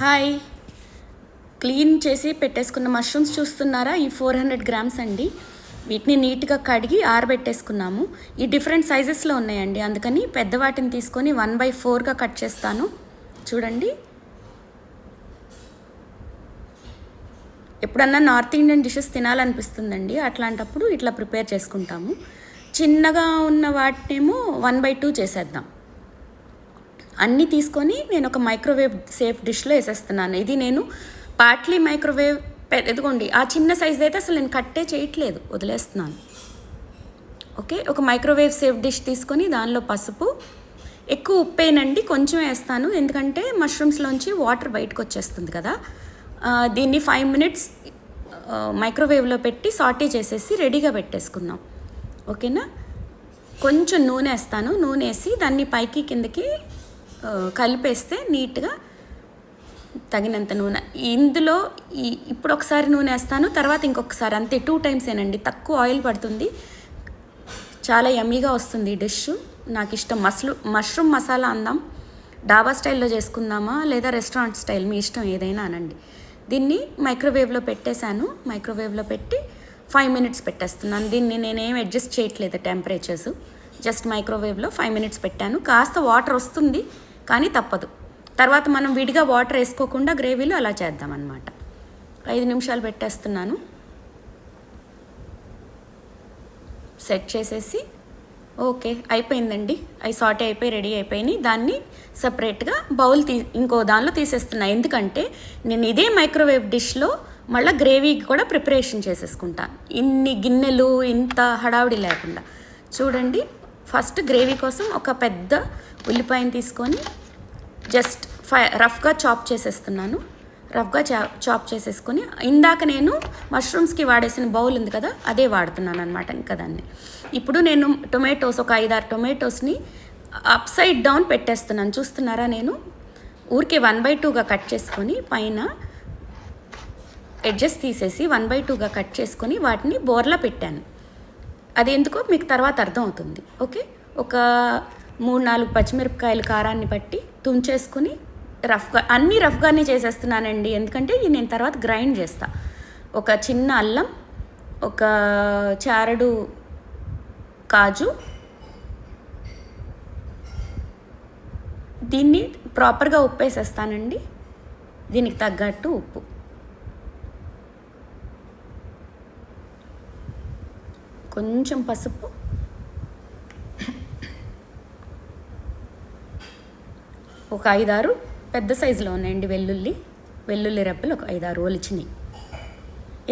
Hi. Clean చేసి పెట్టేసుకున్న mushrooms చూస్తున్నారా? ఈ 400 గ్రామ్స్ అండి. వీటిని నీట్గా కడిగి ఆరబెట్టేసుకున్నాము. ఈ డిఫరెంట్ సైజెస్లో ఉన్నాయండి, అందుకని పెద్దవాటిని తీసుకొని 1/4గా కట్ చేస్తాను. చూడండి, ఎప్పుడన్నా నార్త్ ఇండియన్ డిషెస్ తినాలనిపిస్తుందండి, అట్లాంటప్పుడు ఇట్లా ప్రిపేర్ చేసుకుంటాము. చిన్నగా ఉన్న వాటినేమో 1/2 చేసేద్దాం. అన్నీ తీసుకొని నేను ఒక మైక్రోవేవ్ సేఫ్ డిష్లో వేసేస్తున్నాను. ఇది నేను పార్ట్లీ మైక్రోవేవ్, ఎదుగోండి ఆ చిన్న సైజ్ అయితే అసలు నేను కట్టే చేయట్లేదు, వదిలేస్తున్నాను. ఓకే, ఒక మైక్రోవేవ్ సేఫ్ డిష్ తీసుకొని దానిలో పసుపు, ఎక్కువ ఉప్పేనండి, కొంచెం వేస్తాను ఎందుకంటే మష్రూమ్స్లోంచి వాటర్ బయటకు వచ్చేస్తుంది కదా. దీన్ని 5 minutes మైక్రోవేవ్లో పెట్టి సాటే చేసేసి రెడీగా పెట్టేసుకుందాం. ఓకేనా. కొంచెం నూనె వేస్తాను, నూనె వేసి దాన్ని పైకి కిందకి కలిపేస్తే నీట్గా తగినంత నూనె ఇందులో ఇప్పుడు ఒకసారి నూనె వేస్తాను, తర్వాత ఇంకొకసారి, అంతే 2 times ఏనండి. తక్కువ ఆయిల్ పడుతుంది, చాలా యమ్మీగా వస్తుంది ఈ డిష్. నాకు ఇష్టం. మష్రూమ్ మసాలా అందాం, డాబా స్టైల్లో చేసుకుందామా లేదా రెస్టారెంట్ స్టైల్, మీ ఇష్టం ఏదైనా అనండి. దీన్ని మైక్రోవేవ్లో పెట్టేశాను. మైక్రోవేవ్లో పెట్టి 5 minutes పెట్టేస్తున్నాను. దీన్ని నేనేం అడ్జస్ట్ చేయట్లేదు టెంపరేచర్స్, జస్ట్ మైక్రోవేవ్లో 5 minutes పెట్టాను. కాస్త వాటర్ వస్తుంది కానీ తప్పదు. తర్వాత మనం విడిగా వాటర్ వేసుకోకుండా గ్రేవీలో అలా చేద్దామన్నమాట. 5 నిమిషాలు పెట్టేస్తున్నాను. సెట్ చేసేసి ఓకే అయిపోయిందండి. అవి సాటే అయిపోయి రెడీ అయిపోయినాయి. దాన్ని సపరేట్గా బౌల్ ఇంకో దానిలో తీసేస్తున్నా, ఎందుకంటే నేను ఇదే మైక్రోవేవ్ డిష్లో మళ్ళీ గ్రేవీకి కూడా ప్రిపరేషన్ చేసేసుకుంటాను, ఇన్ని గిన్నెలు ఇంత హడావిడి లేకుండా. చూడండి, ఫస్ట్ గ్రేవీ కోసం ఒక పెద్ద ఉల్లిపాయను తీసుకొని జస్ట్ రఫ్గా చాప్ చేసేస్తున్నాను. రఫ్గా చాప్ చేసేసుకొని ఇందాక నేను మష్రూమ్స్కి వాడేసిన బౌల్ ఉంది కదా, అదే వాడుతున్నాను అనమాట. ఇంకా దాన్ని ఇప్పుడు నేను టొమాటోస్, ఒక 5-6 టొమాటోస్ని అప్ సైడ్ డౌన్ పెట్టేస్తున్నాను. చూస్తున్నారా, నేను ఊరికే 1/2గా కట్ చేసుకొని పైన ఎడ్జెస్ తీసేసి 1/2గా కట్ చేసుకొని వాటిని బోర్లా పెట్టాను. అది ఎందుకో మీకు తర్వాత అర్థం అవుతుంది. ఓకే, ఒక 3-4 పచ్చిమిరపకాయలు కారాన్ని బట్టి తుంచేసుకుని రఫ్గా, అన్నీ రఫ్గానే చేసేస్తున్నానండి ఎందుకంటే ఇది నేను తర్వాత గ్రైండ్ చేస్తా. ఒక చిన్న అల్లం, ఒక చారడు కాజు, దీన్ని ప్రాపర్గా ఉప్పేసేస్తానండి. దీనికి తగ్గట్టు ఉప్పు, కొంచెం పసుపు, ఒక 5-6 పెద్ద సైజులో ఉన్నాయండి వెల్లుల్లి రెబ్బలు, ఒక 5-6 ఒలిచినాయి.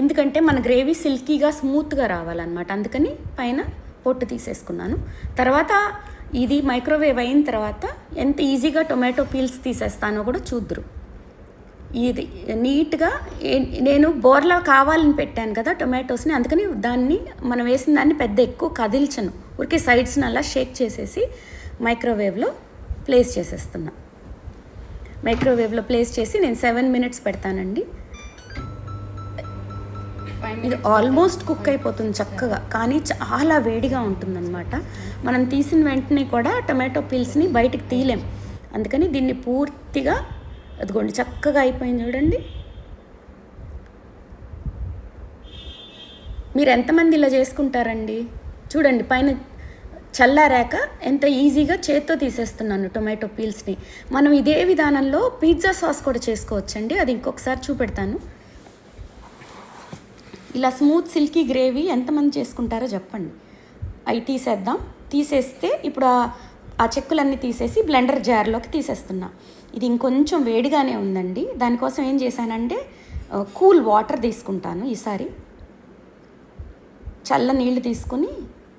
ఎందుకంటే మన గ్రేవీ సిల్కీగా స్మూత్గా రావాలన్నమాట, అందుకని పైన పొట్టు తీసేసుకున్నాను. తర్వాత ఇది మైక్రోవేవ్ అయిన తర్వాత ఎంత ఈజీగా టొమాటో పీల్స్ తీసేస్తానో కూడా చూద్దురు. ఇది నీట్గా నేను బోర్లా కావాలని పెట్టాను కదా టొమాటోస్ని, అందుకని దాన్ని మనం వేసిన దాన్ని పెద్ద ఎక్కువ కదిల్చను, ఊరికే సైడ్స్ని అలా షేక్ చేసేసి మైక్రోవేవ్లో ప్లేస్ చేసేస్తున్నా. మైక్రోవేవ్లో ప్లేస్ చేసి నేను 7 minutes పెడతానండి. ఇది ఆల్మోస్ట్ కుక్ అయిపోతుంది చక్కగా, కానీ చాలా వేడిగా ఉంటుందన్నమాట. మనం తీసిన వెంటనే కూడా టొమాటో పీల్స్ని బయటికి తీయలేం, అందుకని దీన్ని పూర్తిగా అదిగోండి చక్కగా అయిపోయింది. చూడండి, మీరు ఎంతమంది ఇలా చేసుకుంటారండి? చూడండి, పైన చల్లారాక ఎంత ఈజీగా చేత్తో తీసేస్తున్నాను టొమాటో పీల్స్ని. మనం ఇదే విధానంలో పిజ్జా సాస్ కూడా చేసుకోవచ్చండి, అది ఇంకొకసారి చూపెడతాను. ఇలా స్మూత్ సిల్కీ గ్రేవీ ఎంతమంది చేసుకుంటారో చెప్పండి. అవి తీసేద్దాం. తీసేస్తే ఇప్పుడు ఆ చెక్కులన్నీ తీసేసి బ్లెండర్ జార్లోకి తీసేస్తున్నా. ఇది ఇంకొంచెం వేడిగానే ఉందండి, దానికోసం ఏం చేశానంటే కూల్ వాటర్ తీసుకుంటాను ఈసారి. చల్ల నీళ్ళు తీసుకుని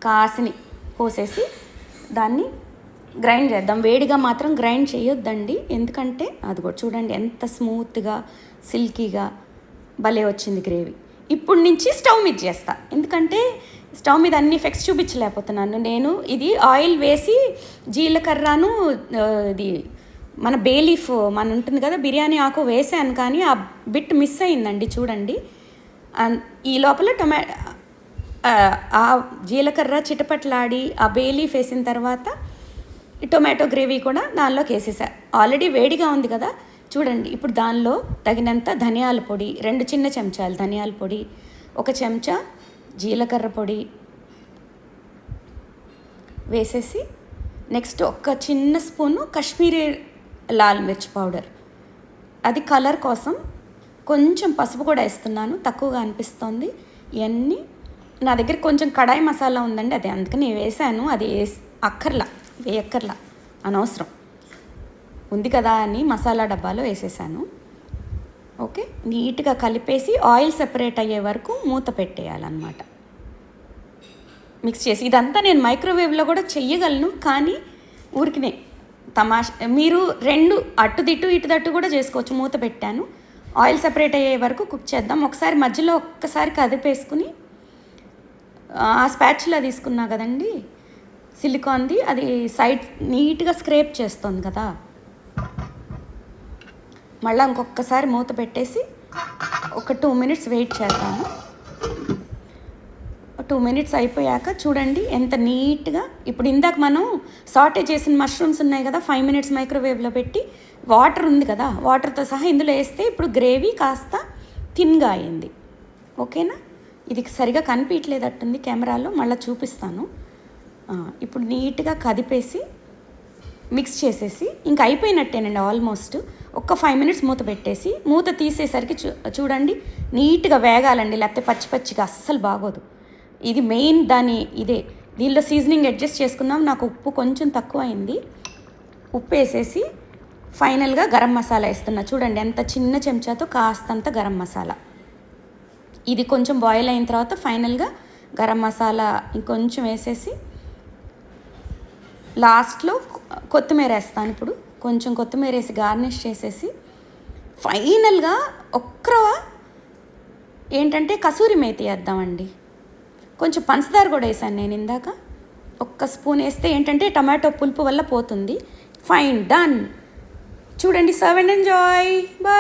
కాసిని పోసేసి దాన్ని గ్రైండ్ చేద్దాం. వేడిగా మాత్రం గ్రైండ్ చేయొద్దండి, ఎందుకంటే అది కూడా చూడండి ఎంత స్మూత్గా సిల్కీగా భలే వచ్చింది గ్రేవీ. ఇప్పుడు నుంచి స్టవ్ మీద చేస్తా, ఎందుకంటే స్టవ్ మీద అన్ని ఎఫెక్ట్స్ చూపించలేకపోతున్నాను నేను. ఇది ఆయిల్ వేసి జీలకర్రను, ఇది మన బే లీఫ్ మన ఉంటుంది కదా బిర్యానీ ఆకు వేసాను, కానీ ఆ బిట్ మిస్ అయిందండి. చూడండి, ఈ లోపల ఆ జీలకర్ర చిటపట్లాడి ఆ బే లీఫ్ వేసిన తర్వాత టొమాటో గ్రేవీ కూడా దానిలోకి వేసేసా. ఆల్రెడీ వేడిగా ఉంది కదా, చూడండి ఇప్పుడు దానిలో తగినంత ధనియాల పొడి, 2 చిన్న చెంచాలు ధనియాల పొడి, 1 చెంచా జీలకర్ర పొడి వేసేసి నెక్స్ట్ ఒక చిన్న స్పూను కాశ్మీరీ లాల్ మిర్చి పౌడర్, అది కలర్ కోసం. కొంచెం పసుపు కూడా వేస్తున్నాను, తక్కువగా అనిపిస్తోంది. ఇవన్నీ నా దగ్గర కొంచెం కడాయి మసాలా ఉందండి, అది అందుకని వేసాను. అది వేయక్కర్లా అనవసరం ఉంది కదా అని మసాలా డబ్బాలో వేసేసాను. ఓకే, నీట్గా కలిపేసి ఆయిల్ సెపరేట్ అయ్యే వరకు మూత పెట్టేయాలన్నమాట. మిక్స్ చేసి ఇదంతా నేను మైక్రోవేవ్లో కూడా చెయ్యగలను, కానీ ఊరికినే మీరు 2 అటుదిట్టు ఇటుదట్టు కూడా చేసుకోవచ్చు. మూత పెట్టాను, ఆయిల్ సెపరేట్ అయ్యే వరకు కుక్ చేద్దాం. ఒకసారి మధ్యలో ఒక్కసారి కదిపేసుకుని ఆ స్పాచులా తీసుకున్నా కదండి సిలికాన్ది, అది సైడ్ నీట్గా స్క్రేప్ చేస్తుంది కదా. మళ్ళీ ఇంకొకసారి మూత పెట్టేసి ఒక 2 మినిట్స్ వెయిట్ చేద్దాము. 2 మినిట్స్ అయిపోయాక చూడండి ఎంత నీట్గా. ఇప్పుడు ఇందాక మనం సాటే చేసిన మష్రూమ్స్ ఉన్నాయి కదా, 5 మినిట్స్ మైక్రోవేవ్లో పెట్టి వాటర్ ఉంది కదా, వాటర్తో సహా ఇందులో వేస్తే ఇప్పుడు గ్రేవీ కాస్త థిన్గా అయింది. ఓకేనా, ఇది సరిగా కనిపించలేదట్టుంది కెమెరాలో, మళ్ళీ చూపిస్తాను. ఇప్పుడు నీట్గా కదిపేసి మిక్స్ చేసేసి ఇంకా అయిపోయినట్టేనండి ఆల్మోస్ట్. ఒక్క 5 మినిట్స్ మూత పెట్టేసి మూత తీసేసరికి చూడండి నీట్గా వేగాలండి, లేకపోతే పచ్చి పచ్చిగా అస్సలు బాగోదు. ఇది మెయిన్ ఇదే. దీనిలో సీజనింగ్ అడ్జస్ట్ చేసుకుందాం. నాకు ఉప్పు కొంచెం తక్కువ అయింది, ఉప్పు వేసేసి ఫైనల్గా గరం మసాలా వేస్తున్నా. చూడండి ఎంత చిన్న చెంచాతో కాస్తంత గరం మసాలా. ఇది కొంచెం బాయిల్ అయిన తర్వాత ఫైనల్గా గరం మసాలా ఇంకొంచెం వేసేసి లాస్ట్లో కొత్తిమీర వేస్తాను. ఇప్పుడు కొంచెం కొత్తిమీర వేసి గార్నిష్ చేసేసి ఫైనల్గా ఏంటంటే కసూరి మేతి వేద్దామండి. కొంచెం పంచదార కూడా వేసాను నేను ఇందాక, 1 స్పూన్ వేస్తే ఏంటంటే టమాటో పులుపు వల్ల పోతుంది. Fine, done. చూడండి, సర్వ్ అండ్ ఎంజాయ్. బాయ్.